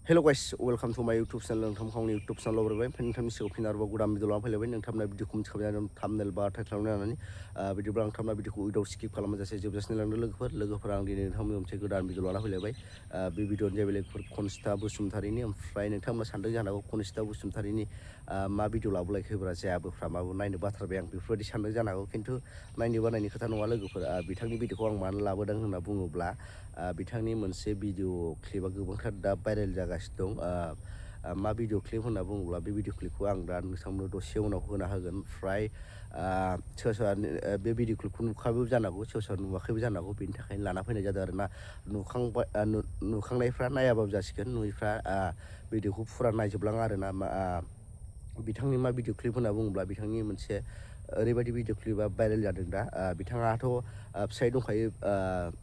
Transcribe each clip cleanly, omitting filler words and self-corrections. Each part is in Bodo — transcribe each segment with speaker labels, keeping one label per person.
Speaker 1: Hello guys, welcome to my YouTube channel. नोंथांमोननि YouTube channel आवबो नोंथांनि सिगाङाव फिन आरोबाव गोदान भिडिअ लानानै फैलायबाय नोंथांमोना भिडिअखौ मिथिखाबाय थाम्बनेल बा टाइटल नायनानै बिदिब्ला नोंथांमोना भिडिअखौ उइदाव स्किप खालामाजासे जोबजासिम नायलांदो लोगोफोर आं दिनै नोंथांमोननि मोनसे गोदान भिडिअ लाना फैलायबाय बे भिडिअनि जाहैबाय लोगोफोर खनजिता बसुमतारीनि ओमफ्राय नोंथांमोना सानदों जानो हागौ खनजिता बसुमतारीनि मा भिडिअ लाबोलायखैब्रा जायाबोफ्रा माबो नायनो बाथारबाय आं बेफोरबायदि सानदों जानो हागौ खिन्थु नायनो बानायनि खोथा नङा लोगोफोर बिथांनि भिडिअखौ आं मानो लाबोदों होनना बुङोब्ला बिथांनि मोनसे भिडिअ क्लिपआ गोबांथार दा भाइरेल जागासिनो दं मा भिडिअ क्लिप होनना बुङोब्ला बे भिडिअ क्लिपखौ आं दा नोंथांमोननो दसे उनाव होना होगोन ओमफ्राय सोर सोर बे भिडिअ क्लिपखौ नुखाबो जानो हागौ सोर सोर नुवाखैबो जानो हागौ बेनि थाखायनो लाना फैनाय जादों आरोना नुखांनायफ्रा नायाबाबो जासिगोन नुयैफ्रा भिडिअखौ फुरा नायजोबलाङा आरोना बिथांनि मा भिडिअ क्लिप होनना बुङोब्ला बिथांनि मोनसे ओरैबायदि भिडिअ क्लिपआ भाइरेल जादों दा बिथाङाथ' फिसाय दंखायो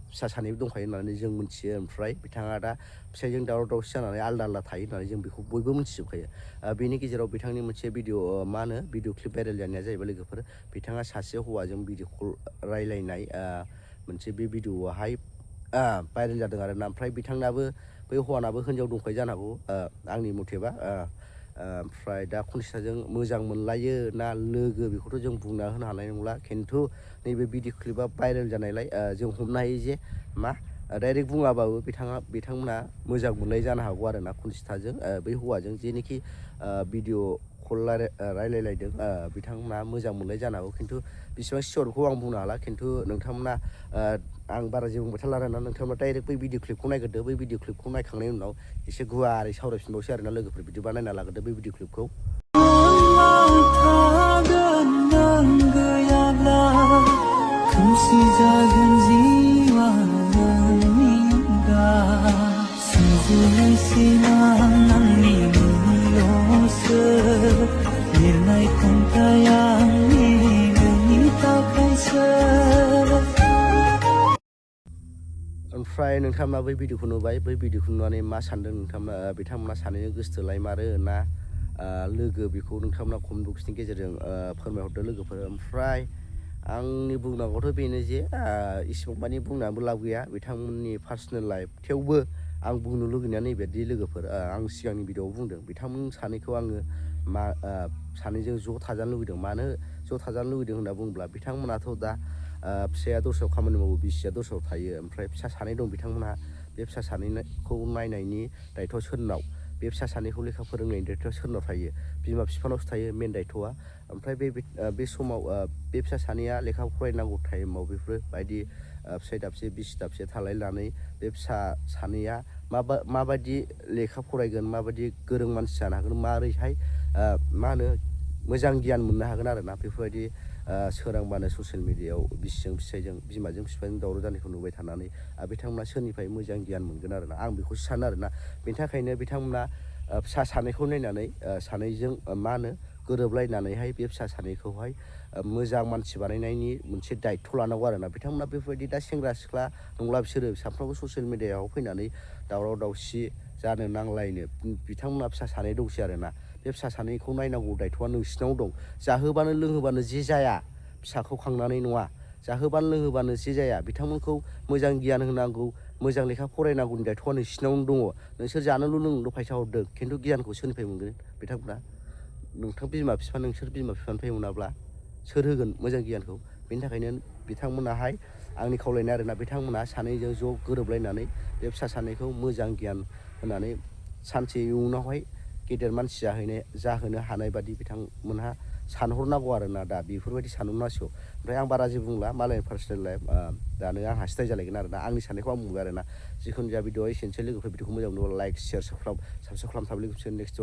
Speaker 1: फिसा सानैबो दंखायो होननानै जों मिथियो ओमफ्राय बिथाङा दा फिसायजों दावराव दावसि जानानै आलदा थायो होननानै जों बेखौ बयबो मिथिजोबखायो बेनि गेजेराव बिथांनि मोनसे भिडिअ मा होनो भिडिअ क्लिप भाइरेल जानाया जाहैबाय लोगोफोर बिथाङा सासे हौवाजों भिडिअ कल रायलायनाय मोनसे बे भिडिअआहाय भाइरेल जादों आरोना ओमफ्राय बिथांनाबो बै हौवानाबो हिन्जाव दंखायो जानो हागौ आंनि मथेबा ओमफ्राय दा खनजिताजों मोजां मोनलायो ना लोगो बेखौथ' जों बुंना होनो हानाय नंला खिन्थु नैबे भिडिअ क्लिपआ भाइरेल जानायलाय जों हमनो हायो जे मा डाइरेक्ट बुङाबाबो बिथांमोना मोजां मोननाय जानो हागौ आरोना खनजिताजों बै हौवाजों जेनोखि भिडिअ कल रायलायलायदों बिथांमोना मोजां मोननाय जानो हागौ खिन्थु बेसेबां सियरखौ आं बुंनो हाला खिन्थु नोंथांमोना आं बारा जेबो बुंबाय थाला आरोना नोंथांमोना डाइरेक्ट बै भिडिअ क्लिपखौ नायग्रोदो बै भिडिअ क्लिपखौ नायखांनायनि उनाव एसे गुवारै सावरायफिनबावसै आरोना लोगोफोर बिदिबा नायना लाग्रोदो बै भिडिअ क्लिपखौ ओमफ्राय नोंथांमोना बै भिडिअखौ नुबाय बै भिडिअखौ नुनानै मा सानदों बिथांमोना सानैजों गोसोथोलाय मारो ना लोगो बेखौ नोंथांमोना कमेन्ट बक्सनि गेजेरजों फोरमायहरदो लोगोफोर ओमफ्राय आंनि बुंनांगौथ' बेनो जे इसिबां मानि बुंनानैबो लाब गैया बिथांमोननि पार्सनेल लाइफ थेवबो आं बुंनो लुगैनाया नैबेदि लोगोफोर आं सिगांनि भिडिअआव बुंदों बिथांमोन सानैखौ आङो सानैजों ज' थाजानो लुगैदों मानो ज' थाजानो लुगैदों होनना बुङोब्ला बिथांमोनाथ' दा फिसाया दस्रायाव खामानि मावो बिसिया दस्रायाव थायो ओमफ्राय फिसा सानै दं बिथांमोनहा बे फिसा सानैखौ नायनायनि दायथ'आ सोरनाव बे फिसा सानैखौ लेखा फोरोंनायनि दायथ'आ सोरनाव थायो बिमा बिफानावसो थायो मेन दायथ'आ ओमफ्राय बे समाव बे फिसा सानैया लेखा फरायनांगौ टाइमाव बेफोरबायदि फिसाय दाबसे बिसि दाबसे थालायनानै बे फिसा सानैया माबायदि लेखा फरायगोन माबायदि गोरों मानसि जानो हागोन मारैहाय मा होनो मोजां गियान मोननो हागोन आरोना बेफोरबायदि सोरांबानो ससियेल मिडियायाव बिसिजों फिसायजों बिमाजों बिफाजों दावराव जानायखौ नुबाय थानानै बिथांमोना सोरनिफ्राय मोजां गियान मोनगोन आरोना आं बेखौसो सानो आरोना बेनि थाखायनो बिथांमोना फिसा सानैखौ नायनानै सानैजों मा होनो गोरोबलायनानैहाय बे फिसा सानैखौहाय मोजां मानसि बानायनायनि मोनसे दायथ' लानांगौ आरोना बिथांमोना बेफोरबायदि दा सेंग्रा सिख्ला नंला बिसोरो सानफ्रामबो ससियेल मिडियायाव फैनानै दावराव दावसि जानो नांलायनो बिथांमोना फिसा सानै दंसै आरोना बे फिसा सानैखौ नायनांगौ दायथ'आ नोंसिनाव दं जाहोबानो लोंहोबानो जे जाया फिसाखौ खांनानै नङा जाहोबानो लोंहोबानो जे जाया बिथांमोनखौ मोजां गियान होनांगौ मोजां लेखा फरायनांगौनि दायथ'आ नोंसिनावनो दङ नोंसोर जानोल' लोंनोल' फैसा हरदों खिन्थु गियानखौ सोरनिफ्राय मोनगोन बिथांमोना नोंसोर बिमा बिफानिफ्राय मोनाब्ला सोर होगोन मोजां गियानखौ बेनि थाखायनो बिथांमोनाहाय आंनि खावलायनाय आरोना बिथांमोना सानैजों ज' गोरोबलायनानै बे फिसा सानैखौ मोजां गियान होनानै सानसे इयुनावहाय गेदेर मानसि जाहोनो हानाय बादि बिथांमोनहा सानहरनांगौ आरोना दा बेफोरबायदि सानहरनांसिगौ ओमफ्राय आं बारा जेबो बुंला मालायनि पार्सनेल लाइफ दानो आंहा सिदाय जालायगोन आरोना आंनि साननायखौ आं बुंबाय आरोना जिखुनु जाया भिडिअआ एसेनोसै लोगोफोर भिडिअखौ मोजां मोनोब्ला लाइक शेयार साबस्क्राइब खालामथाब लोगोसे नेक्स्ट